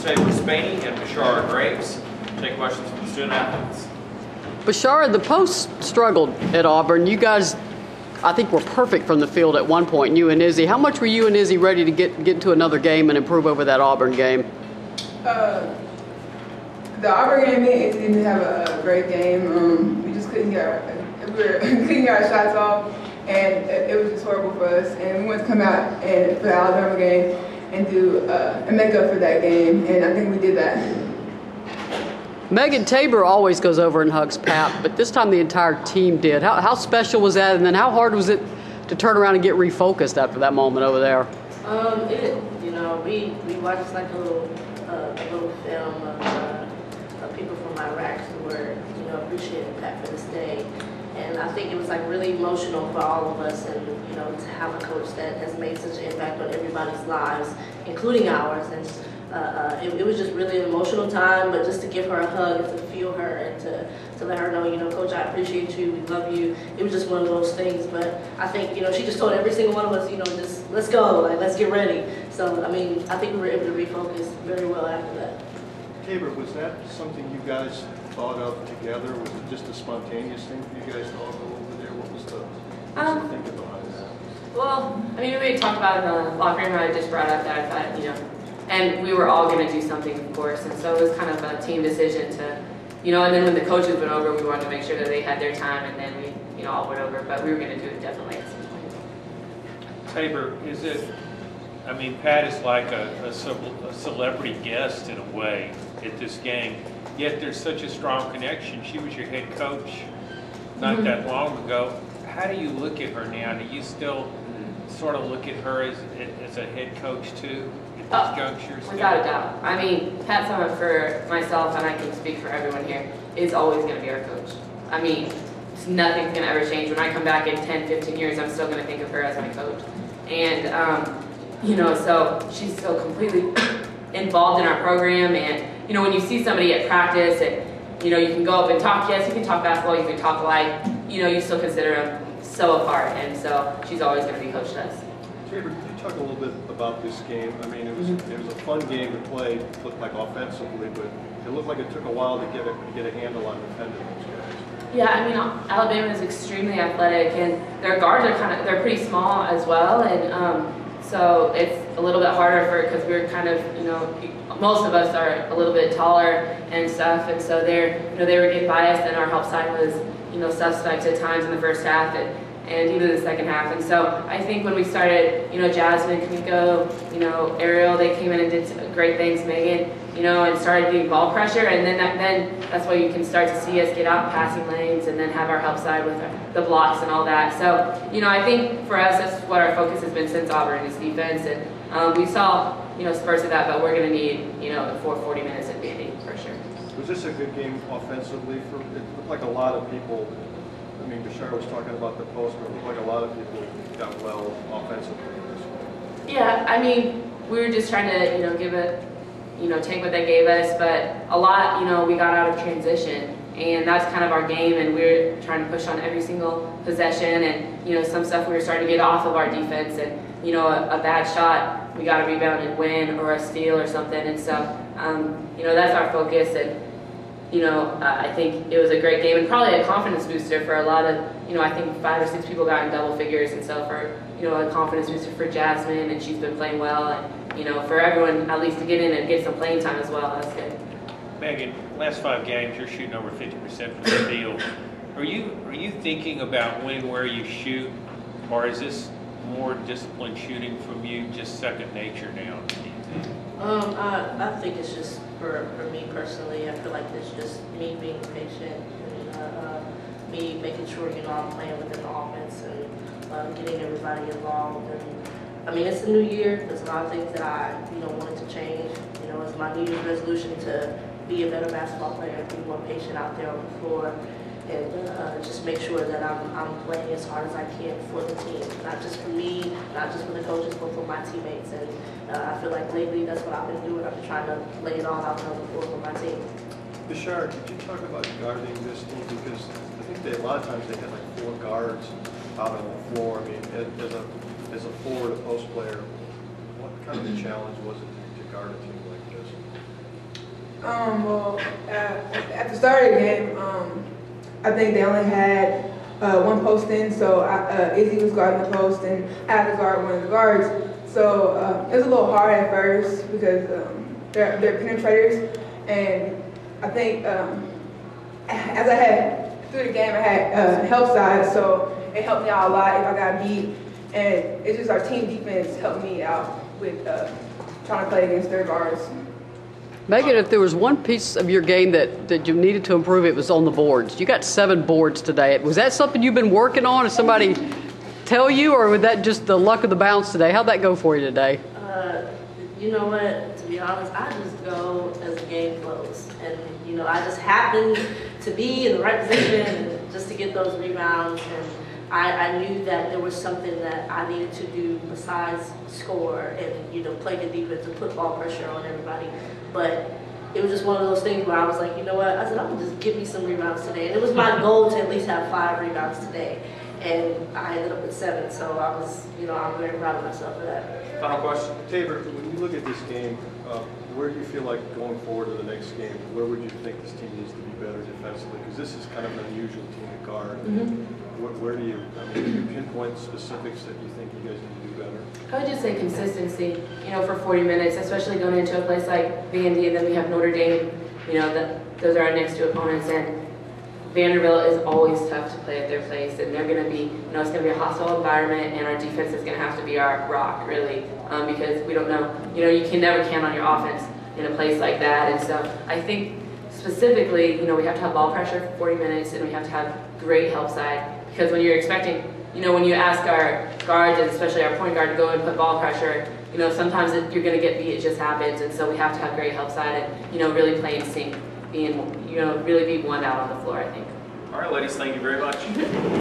Tabor Spani and Bashaara Graves. Take questions from the student athletes. Bashaara, the post struggled at Auburn. You guys, I think, were perfect from the field at one point, you and Izzy. How much were you and Izzy ready to get into another game and improve over that Auburn game? The Auburn game, me and Izzy didn't have a great game. We just couldn't get our shots off, and it was just horrible for us. And we wanted to come out and for the Alabama game and do and make up for that game, and I think we did that. Meighan Tabor always goes over and hugs Pat, but this time the entire team did. How special was that, and then how hard was it to turn around and get refocused after that moment over there? We watched like a little film of people from Iraq who were, appreciating Pat for this day. And I think it was like really emotional for all of us, and to have a coach that has made such an impact on everybody's lives, including ours. And it was just really an emotional time, but just to give her a hug and to feel her and to let her know, Coach, I appreciate you, we love you. It was just one of those things. But I think, she just told every single one of us, just let's go, like let's get ready. So I mean, I think we were able to refocus very well after that. Tabor, was that something you guys thought of together? Was it just a spontaneous thing for you guys to all go over there? What was the thinking behind that? Well, I mean, we had talked about it in the locker room, and I just brought up that I thought, and we were all going to do something, of course, and so it was kind of a team decision to, and then when the coaches went over, we wanted to make sure that they had their time, and then we, all went over, but we were going to do it definitely at some point. Tabor, Pat is like a celebrity guest in a way at this game, yet there's such a strong connection. She was your head coach not that long ago. How do you look at her now? Do you still sort of look at her as a head coach too at these junctures? Without a doubt. I mean, Pat Summitt, for myself, and I can speak for everyone here, is always going to be our coach. I mean, nothing's going to ever change. When I come back in 10, 15 years, I'm still going to think of her as my coach. And, so she's still completely involved in our program. And, when you see somebody at practice and, you can go up and talk, yes, you can talk basketball, you can talk life, you still consider them so apart. And so she's always going to be coached us. Tabor, could you talk a little bit about this game? I mean, it was a fun game to play. It looked like offensively, but it looked like it took a while to get a handle on defending those guys. Yeah, I mean, Alabama is extremely athletic, and their guards are they're pretty small as well, and so it's a little bit harder because we're kind of, most of us are a little bit taller and stuff, and so they were getting biased, and our help side was, suspect at times in the first half and even the second half. And so I think when we started, Jasmine, Kamiko, Ariel, they came in and did great things, Meighan, and started getting ball pressure, and then that's why you can start to see us get out passing lanes and then have our help side with the blocks and all that. So, I think for us, that's what our focus has been since Auburn is defense, and we saw, spurts of that, but we're going to need, the 40 minutes at the ending for sure. Was this a good game offensively? It looked like a lot of people, Bashaara was talking about the post, but it looked like a lot of people got well offensively in this one. Yeah, I mean, we were just trying to, give it, take what they gave us, but a lot, we got out of transition, and that's kind of our game, and we're trying to push on every single possession, and, some stuff we were starting to get off of our defense, and, a bad shot, we got a rebound and win, or a steal or something, and so, that's our focus, and, I think it was a great game, and probably a confidence booster for a lot of, I think 5 or 6 people got in double figures, and so for, a confidence booster for Jasmine, and she's been playing well, and, for everyone at least to get in and get some playing time as well. That's good. Meighan, last 5 games, you're shooting over 50% from the field. Are you thinking about when where you shoot, or is this more disciplined shooting from you, just second nature now? I think it's just for me personally. I feel like it's just me being patient and me making sure I'm playing within the offense and getting everybody involved. And I mean, it's a new year. There's a lot of things that I wanted to change. It's my New Year's resolution to be a better basketball player, be more patient out there on the floor, and just make sure that I'm playing as hard as I can for the team, not just for me, not just for the coaches, but for my teammates. And I feel like lately that's what I've been doing. I've been trying to lay it all out on the floor for my team. Bashaara, could you talk about guarding this team? Because I think a lot of times they had like 4 guards out on the floor. I mean, as a forward, a post player, what kind of a challenge was it to guard a team like this? Well, at the start of the game, I think they only had one post in, so Izzy was guarding the post, and I had to guard one of the guards. So it was a little hard at first because they're penetrators, and I think as I had through the game, I had help side, so it helped me out a lot if I got beat, and it's just our team defense helped me out with trying to play against their guards. Meighan, if there was one piece of your game that you needed to improve, it was on the boards. You got 7 boards today. Was that something you've been working on? Did somebody tell you, or was that just the luck of the bounce today? How'd that go for you today? You know what? To be honest, I just go as the game flows, and you know, I just happen to be in the right position just to get those rebounds. And I knew that there was something that I needed to do besides score and, you know, play good defense and put ball pressure on everybody. But it was just one of those things where I was like, you know what? I said, I'm gonna just give me some rebounds today. And it was my goal to at least have 5 rebounds today. And I ended up with 7. So I was, you know, I'm very proud of myself for that. Final question. Tabor, when you look at this game, where do you feel like going forward to the next game, where would you think this team needs to be better defensively? Because this is kind of an unusual team to guard. Where do you, can you pinpoint specifics that you think you guys need to do better? I would just say consistency, you know, for 40 minutes, especially going into a place like Vandy, and then we have Notre Dame, you know, those are our next 2 opponents, and Vanderbilt is always tough to play at their place, and they're going to be, you know, it's going to be a hostile environment, and our defense is going to have to be our rock, really, because we don't know, you know, you can never count on your offense in a place like that. And so I think specifically, you know, we have to have ball pressure for 40 minutes, and we have to have great help side, because when you're expecting, you know, when you ask our guards, and especially our point guard, to go and put ball pressure, you know, sometimes you're going to get beat, it just happens, and so we have to have great help side and, you know, really play in sync, being, you know, really be one out on the floor, I think. All right, ladies, thank you very much.